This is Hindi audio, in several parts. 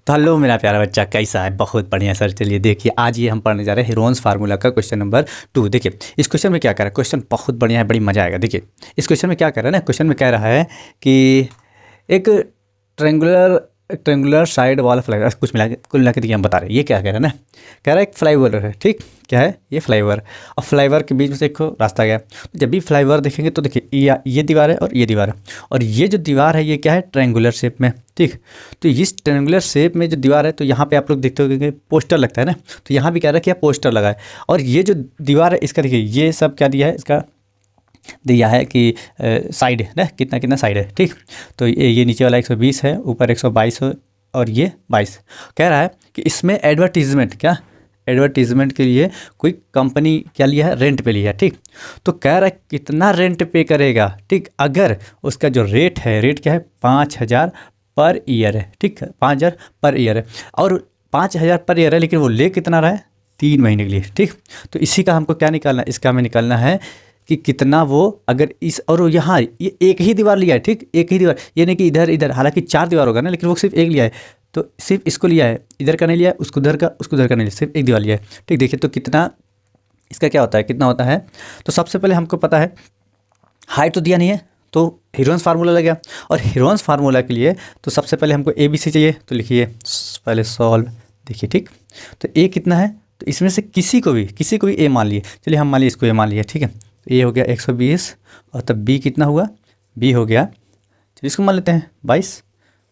तो हेलो मेरा प्यारा बच्चा, कैसा है? बहुत बढ़िया सर। चलिए देखिए, आज ये हम पढ़ने जा रहे हैं हीरोन्स फार्मूला का क्वेश्चन नंबर 2। देखिए इस क्वेश्चन में क्या कर रहा है, क्वेश्चन बहुत बढ़िया है, बड़ी मजा आएगा। देखिए इस क्वेश्चन में क्या कर रहा है ना, क्वेश्चन में कह रहा है कि एक ट्रेंगुलर ट्रेंगुलर साइड वाला फ्लाईओवर, कुछ मिला के कुल मिला के देखिए हम बता रहे हैं। ये क्या कह रहा है ना, कह रहा है एक फ्लाईओवर है, ठीक। क्या है ये? फ्लाईओवर। और फ्लाईओवर के बीच में से एक रास्ता गया। जब भी फ्लाईओवर देखेंगे तो देखिए ये दीवार है और ये दीवार है, और ये जो दीवार है ये क्या है? ट्रायंगुलर शेप में, ठीक। तो इस ट्रायंगुलर शेप में जो दीवार है, तो यहाँ पे आप लोग देखते हो कि पोस्टर लगता है ना, तो यहाँ भी कह रहा है कि आप पोस्टर लगाए। और ये जो दीवार है इसका देखिए ये सब क्या दिया है, इसका दिया है कि साइड है ना, कितना कितना साइड है, ठीक। तो ये नीचे वाला 120 है, ऊपर 122 है, और ये 22। कह रहा है कि इसमें एडवर्टीजमेंट, क्या एडवर्टीजमेंट के लिए कोई कंपनी क्या लिया है? रेंट पे लिया है, ठीक। तो कह रहा है कितना रेंट पे करेगा, ठीक। अगर उसका जो रेट है, रेट क्या है? 5000 पर ईयर है, ठीक है। 5000 पर ईयर है, और 5000 पर ईयर है, लेकिन वो ले कितना रहा है? 3 महीने के लिए, ठीक। तो इसी का हमको क्या निकालना है? इसका हमें निकालना है कि कितना वो, अगर इस और यहाँ ये एक ही दीवार लिया है, ठीक। एक ही दीवार, ये नहीं कि इधर इधर, हालांकि 4 दीवार होगा ना, लेकिन वो सिर्फ एक लिया है। तो सिर्फ इसको लिया है, इधर का नहीं लिया है, उसको उधर का, उसको उधर का नहीं लिया, सिर्फ एक दीवार लिया है, ठीक। देखिए तो कितना इसका क्या होता है, कितना होता है? तो सबसे पहले हमको पता है हाइट तो दिया नहीं है, तो हीरोन्स फार्मूला लग गया। और हीरोन्स फार्मूला के लिए तो सबसे पहले हमको ABC चाहिए, तो लिखिए पहले सॉल्व। देखिए ठीक, तो A कितना है? तो इसमें से किसी को भी A मान लिए। चलिए हम मान लिए इसको A मान लिया, ठीक है। तो A हो गया 120, और तब B कितना हुआ? B हो गया, चलिए इसको मान लेते हैं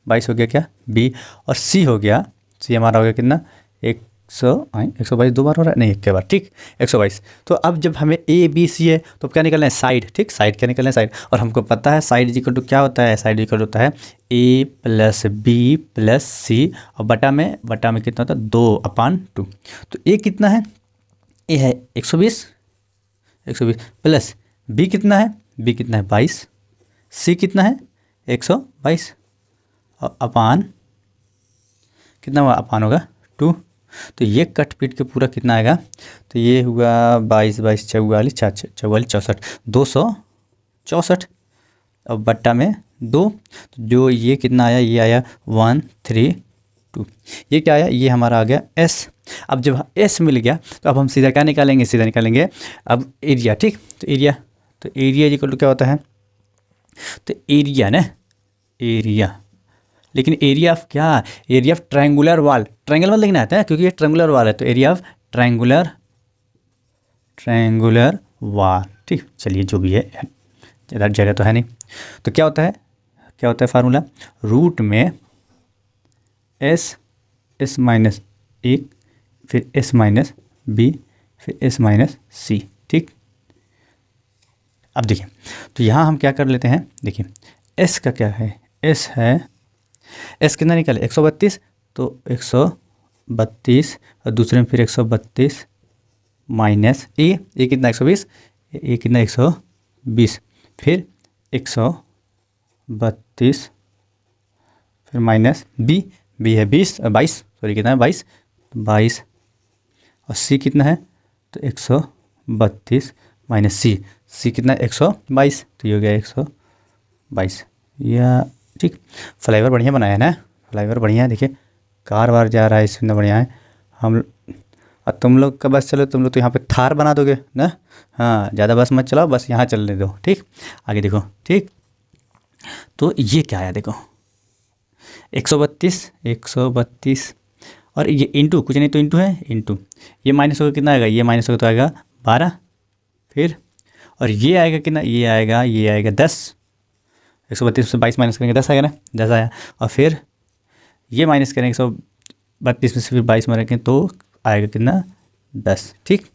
22 हो गया क्या? B। और C हो गया, C हमारा हो गया कितना? 122 दो बार हो रहा है, नहीं एक के बार, ठीक। 122। तो अब जब हमें ABC है तो क्या निकलना है? साइड, ठीक। साइड क्या निकलना है? साइड। और हमको पता है साइड इक्वल टू क्या होता है? साइड इक्वल होता है A plus B plus C, और बटा में कितना होता है? 2/2। तो A कितना है? A है 120 प्लस B कितना है? B कितना है? 22। C कितना है? 122, और अपान कितना हुआ? अपान होगा 2। तो ये कट पीट के पूरा कितना आएगा? तो ये हुआ 22 22 44 44 64, 264, और बट्टा में 2। तो जो ये कितना आया? ये आया 132। ये क्या आया? ये हमारा आ गया S। अब जब S मिल गया तो अब हम सीधा क्या निकालेंगे? सीधा निकालेंगे अब एरिया, ठीक। तो एरिया इक्वल टू क्या होता है? तो एरिया ना, एरिया, लेकिन एरिया ऑफ क्या? Area of triangular wall, triangle वाल लिखना आता है क्योंकि ये ट्रायंगुलर वॉल है, तो एरिया ऑफ ट्रायंगुलर वॉल, ठीक। चलिए जो भी है, ज़्यादा जगह तो है नहीं। तो क्या होता है फार्मूला? रूट में S माइनस 1, फिर S माइनस B, फिर S माइनस C, ठीक। अब देखिए, तो यहाँ हम क्या कर लेते हैं? देखिए S का क्या है? S है, S कितना निकले? 132, तो 132, और दूसरे में फिर 132 माइनस ए कितना? 120, ए कितना? 120, फिर 132, फिर माइनस B है 20 22, सॉरी कितना है? 22, और C कितना है? तो 132 माइनस C कितना? 122, तो ये हो गया 122, या ठीक। फ्लाईओवर बढ़िया बनाया है ना, फ्लाईओवर बढ़िया है। देखिए कार वार जा रहा है, इसमें बढ़िया है। हम और तुम लोग का बस चलो, तुम लोग तो यहाँ पे थार बना दोगे ना। हाँ, ज़्यादा बस मत चलाओ, बस यहाँ चलने दो, ठीक। आगे देखो, ठीक। तो ये क्या आया? देखो 132, और ये इंटू, कुछ नहीं तो इंटू है, इंटू ये माइनस होगा, कितना आएगा? ये माइनस होगा तो आएगा 12, फिर और ये आएगा कितना? ये आएगा 10। 132 से 22 माइनस करेंगे 10 आएगा ना, 10 आया। और फिर ये माइनस करेंगे 132 में से फिर 22 में रखें तो आएगा कितना? 10, ठीक।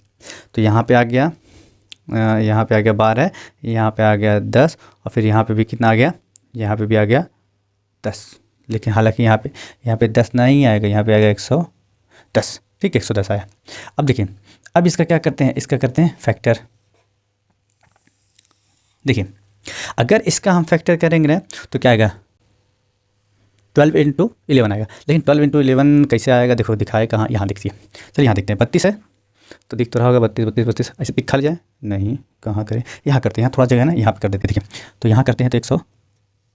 तो यहाँ पे आ गया 12, यहाँ पे आ गया 10, और फिर यहाँ पे भी कितना आ गया? यहाँ पे भी आ गया 10, लेकिन हालांकि यहाँ पे 10 नहीं आएगा, यहाँ पे आएगा 110, ठीक। 110 आया। अब देखिए, अब इसका क्या करते हैं? इसका करते हैं फैक्टर। देखिए अगर इसका हम फैक्टर करेंगे ना तो क्या आएगा? 12 × 11 आएगा। लेकिन 12 × 11 कैसे आएगा? देखो दिखाए कहाँ? यहाँ देखिए, चलिए यहाँ देखते हैं। 32 है तो दिख तो रहा होगा 32 ऐसे दिखा जाए नहीं, कहाँ करें? यहाँ करते हैं, यहाँ थोड़ा जगह है ना, यहाँ पे कर देते हैं। देखिए तो यहाँ करते हैं तो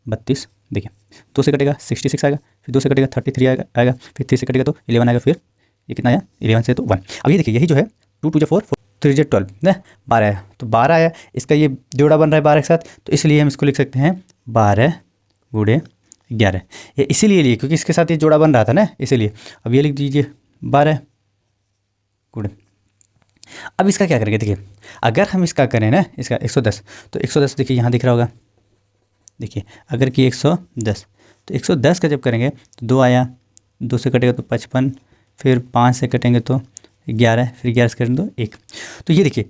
32। देखिए 2 से कटेगा 66 आएगा, फिर 2 से कटेगा 33 आएगा, फिर 3 से कटेगा तो 11 आएगा, फिर ये कितना आया 11 से तो 1। अब ये देखिए यही जो है 2 2 4 3 12 ना 12 आया, तो 12 आया, इसका ये जोड़ा बन रहा है 12 के साथ, तो इसलिए हम इसको लिख सकते हैं 12 गुणे 11। ये इसीलिए लिए क्योंकि इसके साथ ये जोड़ा बन रहा था ना, इसीलिए। अब ये लिख दीजिए 12 गुणे। अब इसका क्या करेंगे, देखिए अगर हम इसका करें ना, इसका 110, तो 110 देखिए यहाँ दिख रहा होगा, देखिए अगर कि 110, तो 110 का जब करेंगे तो 2 आया, 2 से कटेगा तो 55, फिर 5 से कटेंगे तो 11, फिर 11 से कटेंगे तो 1। तो ये देखिए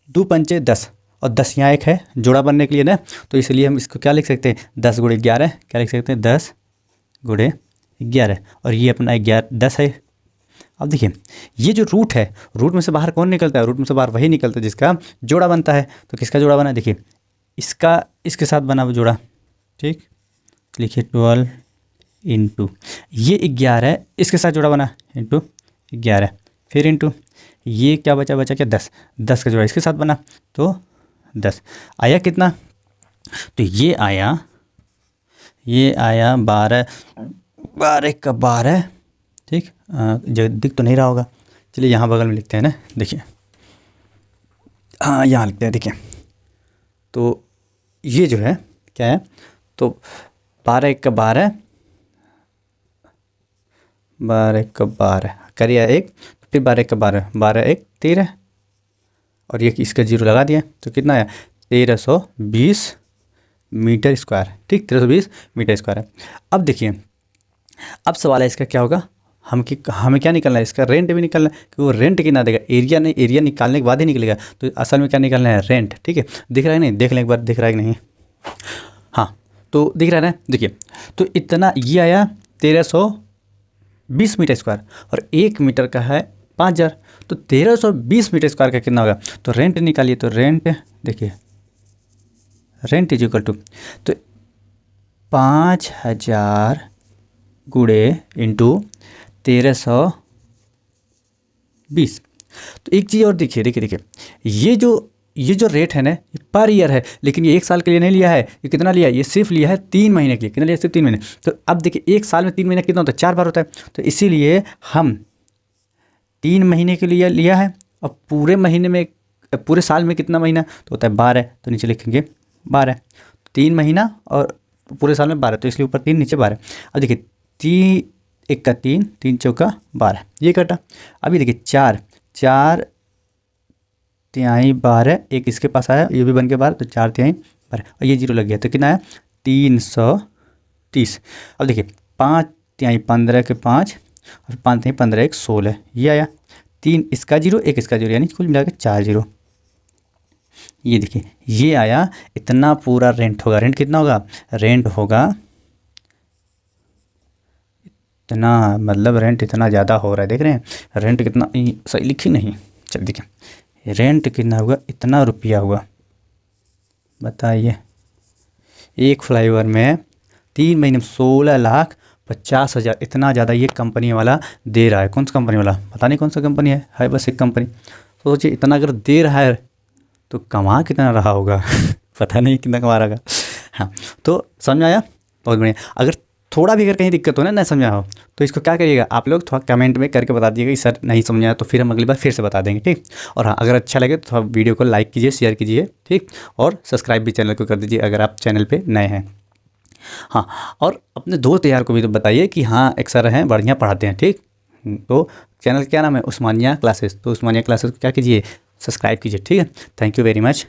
2 पंचे 10 और 10 यहाँ एक है जोड़ा बनने के लिए ना, तो इसलिए हम इसको क्या लिख सकते हैं 10 गुणे 11, क्या लिख सकते हैं 10 गुणे 11, और ये अपना 11 10 है। अब देखिए ये जो रूट है, रूट में से बाहर कौन निकलता है, रूट में से बाहर वही निकलता है जिसका जोड़ा बनता है। तो किसका जोड़ा बना, देखिए इसका इसके साथ बना वो जोड़ा, ठीक, लिखिए 12 इंटू ये 11 है, इसके साथ जोड़ा बना इंटू 11, फिर इंटू ये क्या बचा क्या 10, 10 का जोड़ा इसके साथ बना तो 10 आया कितना, तो ये आया 12, 12 का 12, ठीक। जो दिख तो नहीं रहा होगा, चलिए यहाँ बगल में लिखते हैं ना, देखिए हाँ यहाँ लिखते हैं, देखिए तो ये जो है क्या है, तो 12 का 12, 12 का 12 करिए 1, फिर 12 का 12, 12 1 13, और ये इसका जीरो लगा दिया तो कितना आया 1320 मीटर स्क्वायर, ठीक 1320 मीटर स्क्वायर है। अब देखिए अब सवाल है इसका क्या होगा, हमें क्या निकलना है, इसका रेंट भी निकलना है, कि वो रेंट कितना देगा, एरिया नहीं, एरिया निकालने के बाद ही निकलेगा, तो असल में क्या निकलना है रेंट, ठीक है। दिख रहा है नहीं, देख लें एक बार, दिख रहा है कि नहीं, हाँ तो दिख रहा है ना, देखिए तो इतना ये आया 1320 मीटर स्क्वायर, और 1 मीटर का है 5000, तो 1320 मीटर स्क्वायर का कितना होगा, तो रेंट निकालिए, तो रेंट देखिए रेंट इज इक्वल टू, तो 5000 गुणे इंटू 1320। तो एक चीज़ और देखिए ये जो रेट है ना, ये पर ईयर है, लेकिन ये 1 साल के लिए नहीं लिया है, ये कितना लिया है, ये सिर्फ लिया है 3 महीने के लिए, कितना लिया सिर्फ 3 महीने। तो अब देखिए 1 साल में 3 महीने कितना होता है, 4 बार होता है, तो इसीलिए हम 3 महीने के लिए लिया है, और पूरे महीने में पूरे साल में कितना महीना, तो होता है 12, तो नीचे लिखेंगे 12, 3 महीना और पूरे साल में 12, तो इसलिए ऊपर 3 नीचे 12। अब देखिए 3 1 का 3, 3 चौका 12, ये कटा। अभी देखिए 4 तिहाई 12, एक इसके पास आया, ये भी बन के 12, तो 4 तिहाई 12, और ये जीरो लग गया, तो कितना आया 330। अब देखिए 5 तिहाई 15 के 5, और 5 तिहाई 15 1 16, ये आया 3 इसका जीरो 1 इसका जीरो, यानी कुल मिला के 4 जीरो। ये देखिए ये आया, इतना पूरा रेंट होगा, रेंट कितना होगा, रेंट होगा इतना, मतलब रेंट इतना ज़्यादा हो रहा है, देख रहे हैं रेंट कितना, सही लिखी नहीं, चल देखिए रेंट कितना हुआ, इतना रुपया हुआ, बताइए एक फ्लाईओवर में 3 महीने में 16,50,000, इतना ज़्यादा ये कंपनी वाला दे रहा है। कौन सा कंपनी वाला, पता नहीं कौन सा कंपनी है बस एक कंपनी। सोचिए इतना अगर दे रहा है तो कमा कितना रहा होगा पता नहीं कितना कमा रहा होगा। हाँ तो समझ में आया, बहुत बढ़िया। अगर थोड़ा भी अगर कहीं दिक्कत हो ना समझा हो, तो इसको क्या करिएगा आप लोग, थोड़ा कमेंट में करके बता दिएगा कि सर नहीं समझा, तो फिर हम अगली बार फिर से बता देंगे, ठीक। और हाँ अगर अच्छा लगे तो थोड़ा वीडियो को लाइक कीजिए, शेयर कीजिए, ठीक, और सब्सक्राइब भी चैनल को कर दीजिए अगर आप चैनल पे नए हैं। हाँ और अपने दोस्त यार को भी तो बताइए कि हाँ एक सर हैं बढ़िया पढ़ाते हैं, ठीक। तो चैनल क्या नाम है, उस्मानिया क्लासेस, तो उस्मानिया क्लासेस को क्या कीजिए, सब्सक्राइब कीजिए, ठीक है। Thank you very much.